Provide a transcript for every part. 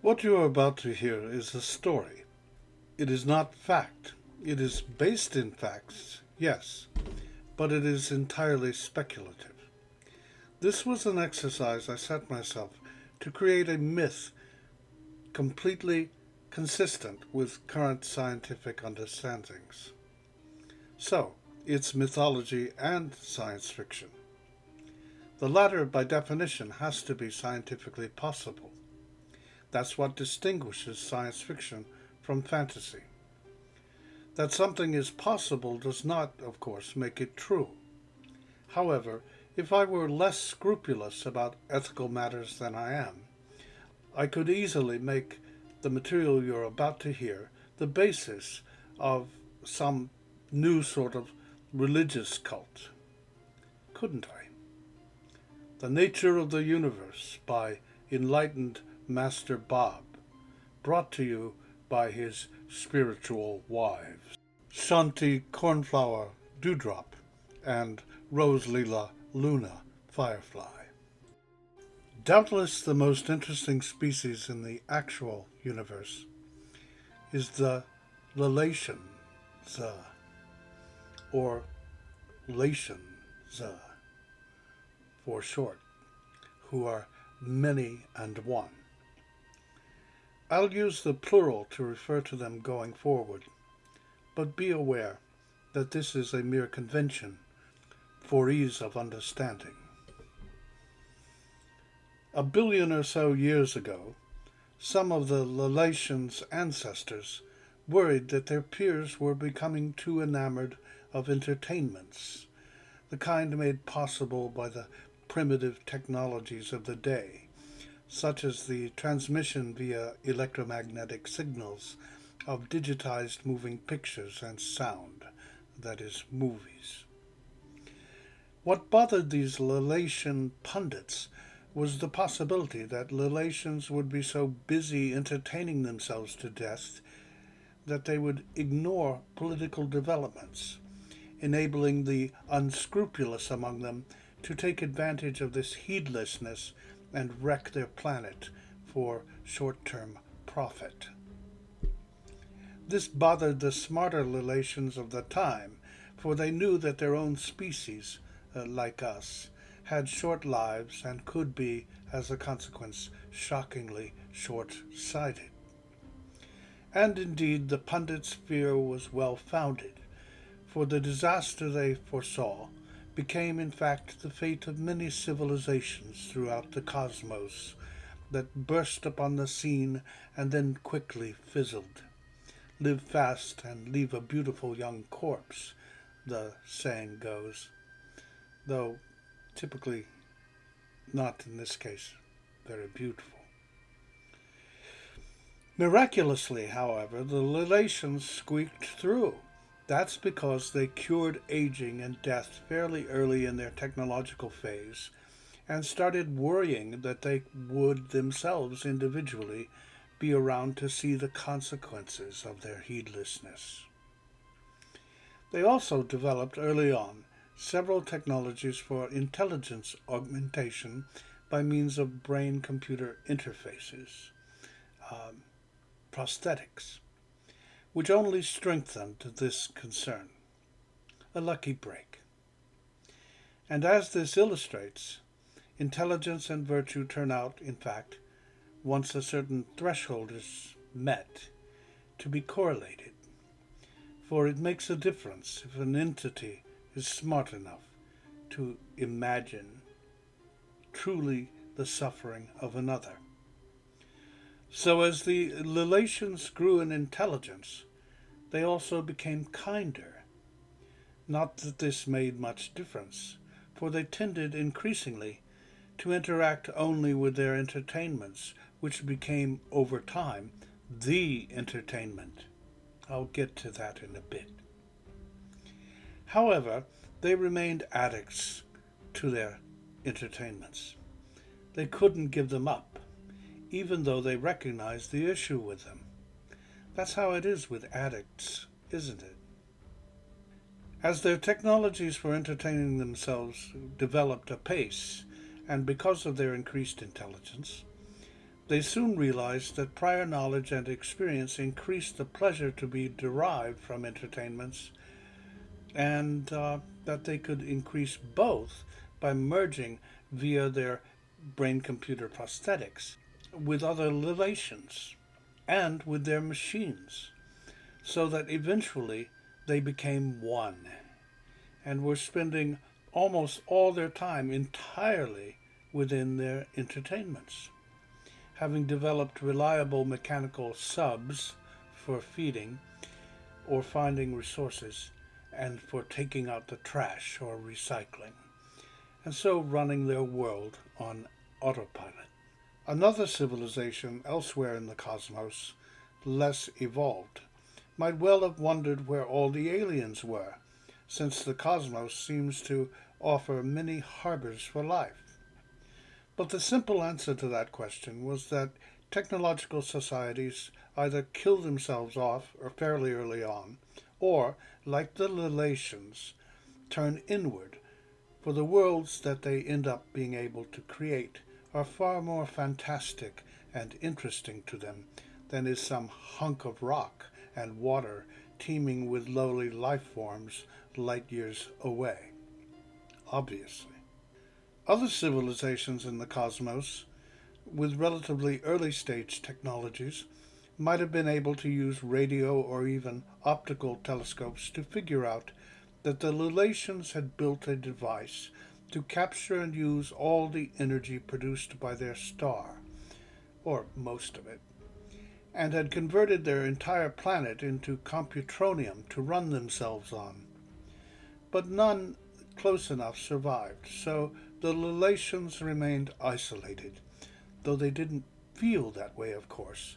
What you are about to hear is a story. It is not fact. It is based in facts, yes, but it is entirely speculative. This was an exercise I set myself to create a myth completely consistent with current scientific understandings. So, it's mythology and science fiction. The latter, by definition, has to be scientifically possible. That's what distinguishes science fiction from fantasy. That something is possible does not, of course, make it true. However, if I were less scrupulous about ethical matters than I am, I could easily make the material you're about to hear the basis of some new sort of religious cult. Couldn't I? The Nature of the Universe by enlightened Master Bob, brought to you by his spiritual wives, Shanti Cornflower Dewdrop and Rose Leela Luna Firefly. Doubtless the most interesting species in the actual universe is the Lalationza, or Lationza for short, who are many and one. I'll use the plural to refer to them going forward, but be aware that this is a mere convention for ease of understanding. A billion or so years ago, some of the Lalation's ancestors worried that their peers were becoming too enamored of entertainments, the kind made possible by the primitive technologies of the day, such as the transmission via electromagnetic signals of digitized moving pictures and sound, that is, movies. What bothered these Lalatian pundits was the possibility that Lalatians would be so busy entertaining themselves to death that they would ignore political developments, enabling the unscrupulous among them to take advantage of this heedlessness and wreck their planet for short-term profit. This bothered the smarter Lalations of the time, for they knew that their own species, like us, had short lives and could be, as a consequence, shockingly short-sighted. And indeed the pundits' fear was well-founded, for the disaster they foresaw became in fact the fate of many civilizations throughout the cosmos that burst upon the scene and then quickly fizzled. Live fast and leave a beautiful young corpse, the saying goes, though typically not in this case very beautiful. Miraculously, however, the Lalations squeaked through. That's because they cured aging and death fairly early in their technological phase and started worrying that they would themselves individually be around to see the consequences of their heedlessness. They also developed early on several technologies for intelligence augmentation by means of brain-computer interfaces, prosthetics, which only strengthened this concern. A lucky break. And as this illustrates, intelligence and virtue turn out, in fact, once a certain threshold is met, to be correlated. For it makes a difference if an entity is smart enough to imagine truly the suffering of another. So as the Lalations grew in intelligence, they also became kinder. Not that this made much difference, for they tended increasingly to interact only with their entertainments, which became, over time, the entertainment. I'll get to that in a bit. However, they remained addicts to their entertainments. They couldn't give them up, even though they recognized the issue with them. That's how it is with addicts, isn't it? As their technologies for entertaining themselves developed apace, and because of their increased intelligence, They soon realized that prior knowledge and experience increased the pleasure to be derived from entertainments, and that they could increase both by merging via their brain computer prosthetics with other relations and with their machines, so that eventually they became one and were spending almost all their time entirely within their entertainments, having developed reliable mechanical subs for feeding or finding resources and for taking out the trash or recycling, and so running their world on autopilot. Another civilization elsewhere in the cosmos, less evolved, might well have wondered where all the aliens were, since the cosmos seems to offer many harbors for life. But the simple answer to that question was that technological societies either kill themselves off or fairly early on, or, like the Lalations, turn inward, for the worlds that they end up being able to create are far more fantastic and interesting to them than is some hunk of rock and water teeming with lowly life forms light years away. Obviously. Other civilizations in the cosmos, with relatively early stage technologies, might have been able to use radio or even optical telescopes to figure out that the Lalations had built a device to capture and use all the energy produced by their star, or most of it, and had converted their entire planet into computronium to run themselves on. But none close enough survived, so the Lalations remained isolated, though they didn't feel that way, of course.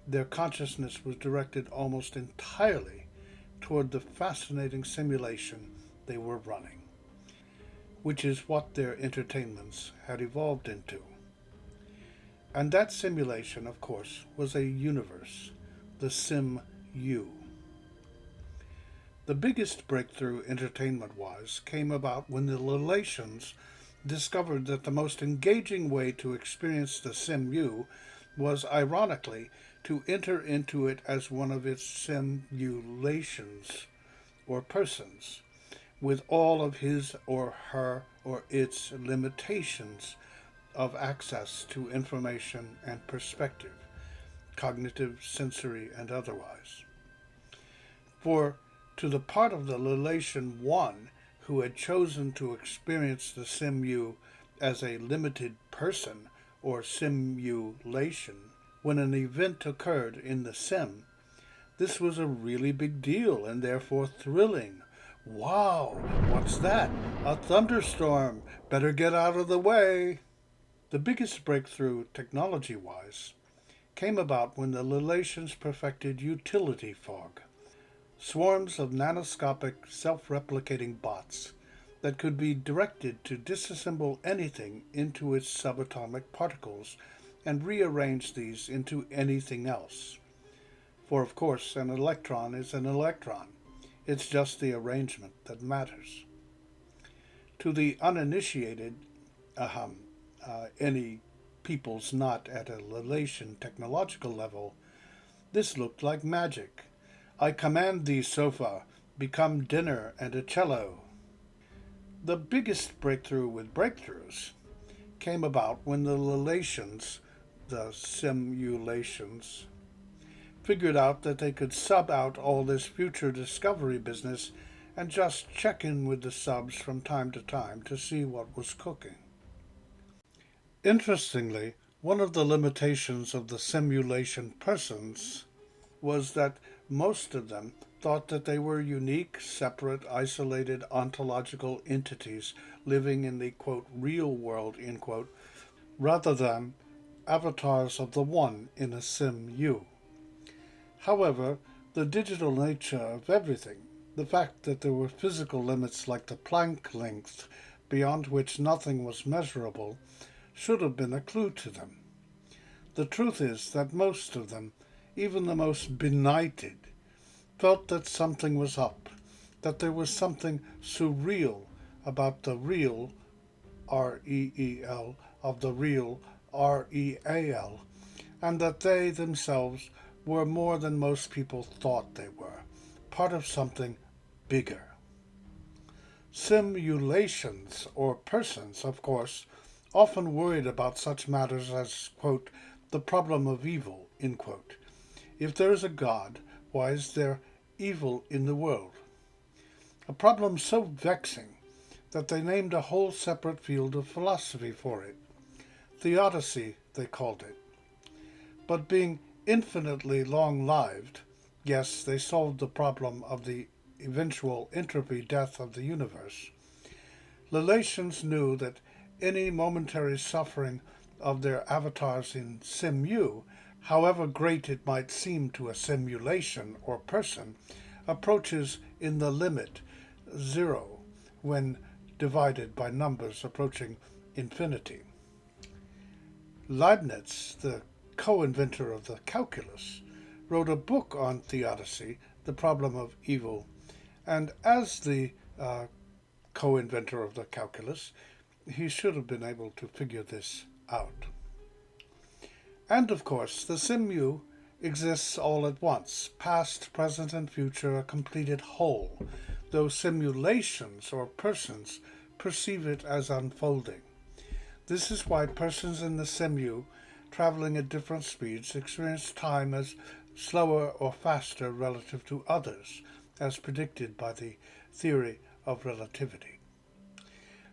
Their consciousness was directed almost entirely toward the fascinating simulation they were running, which is what their entertainments had evolved into. And that simulation, of course, was a universe, the Sim-U. The biggest breakthrough entertainment-wise came about when the Lalations discovered that the most engaging way to experience the Sim-U was, ironically, to enter into it as one of its simulations, or persons, with all of his or her or its limitations of access to information and perspective, cognitive, sensory, and otherwise. For to the part of the Lalation one who had chosen to experience the Sim-U as a limited person or simulation, when an event occurred in the Sim, this was a really big deal and therefore thrilling. Wow, what's that? A thunderstorm. Better get out of the way. The biggest breakthrough, technology-wise, came about when the Lalations perfected utility fog, swarms of nanoscopic, self-replicating bots that could be directed to disassemble anything into its subatomic particles and rearrange these into anything else. For, of course, an electron is an electron. It's just the arrangement that matters. To the uninitiated, any peoples not at a Lalation technological level, this looked like magic. I command thee, sofa, become dinner and a cello. The biggest breakthrough with breakthroughs came about when the Lalations, the simulations, figured out that they could sub out all this future discovery business and just check in with the subs from time to time to see what was cooking. Interestingly, one of the limitations of the simulation persons was that most of them thought that they were unique, separate, isolated ontological entities living in the, quote, real world, end quote, rather than avatars of the One in a Sim-U. However, the digital nature of everything, the fact that there were physical limits like the Planck length, beyond which nothing was measurable, should have been a clue to them. The truth is that most of them, even the most benighted, felt that something was up, that there was something surreal about the real, R-E-E-L, of the real, real, and that they themselves were more than most people thought they were, part of something bigger. Simulations, or persons, of course, often worried about such matters as, quote, the problem of evil, end quote. If there is a God, why is there evil in the world? A problem so vexing that they named a whole separate field of philosophy for it. Theodicy, they called it. But being infinitely long-lived, yes, they solved the problem of the eventual entropy death of the universe. Lalacians knew that any momentary suffering of their avatars in Simu, however great it might seem to a simulation or person, approaches in the limit zero when divided by numbers approaching infinity. Leibniz, the co-inventor of the calculus, wrote a book on theodicy, the problem of evil, and as the co-inventor of the calculus, he should have been able to figure this out. And of course, the Simu exists all at once, past, present, and future, a completed whole, though simulations or persons perceive it as unfolding. This is why persons in the Simu, traveling at different speeds, experience time as slower or faster relative to others, as predicted by the theory of relativity.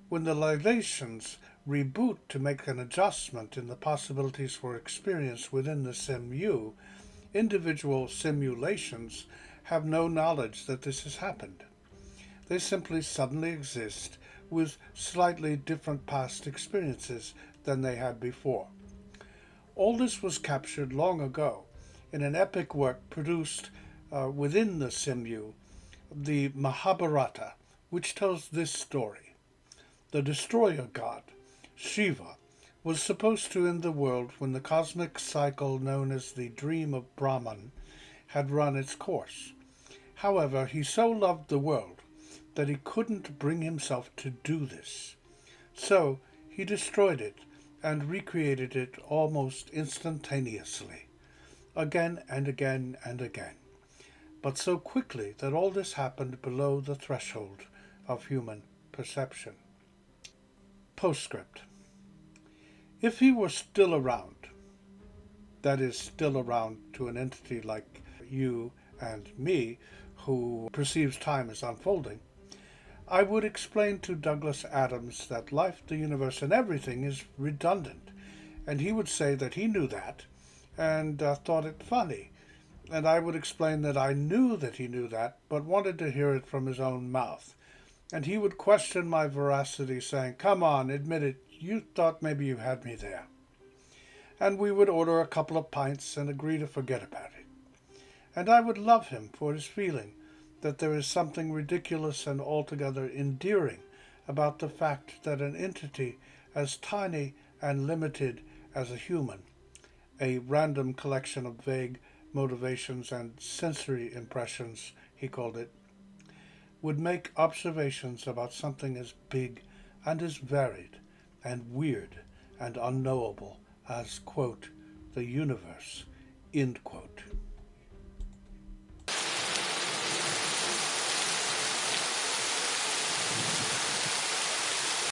When the Lalacians reboot to make an adjustment in the possibilities for experience within the Simu, individual simulations have no knowledge that this has happened. They simply suddenly exist with slightly different past experiences than they had before. All this was captured long ago in an epic work produced within the Simu, the Mahabharata, which tells this story. The destroyer god, Shiva, was supposed to end the world when the cosmic cycle known as the Dream of Brahman had run its course. However, he so loved the world that he couldn't bring himself to do this. So he destroyed it and recreated it almost instantaneously, again and again and again, but so quickly that all this happened below the threshold of human perception. Postscript. If he were still around, that is, still around to an entity like you and me, who perceives time as unfolding, I would explain to Douglas Adams that life, the universe, and everything is redundant, and he would say that he knew that, and thought it funny, and I would explain that I knew that he knew that, but wanted to hear it from his own mouth, and he would question my veracity, saying, "Come on, admit it, you thought maybe you had me there." And we would order a couple of pints and agree to forget about it. And I would love him for his feeling that there is something ridiculous and altogether endearing about the fact that an entity as tiny and limited as a human, a random collection of vague motivations and sensory impressions, he called it, would make observations about something as big and as varied and weird and unknowable as, quote, the universe, end quote.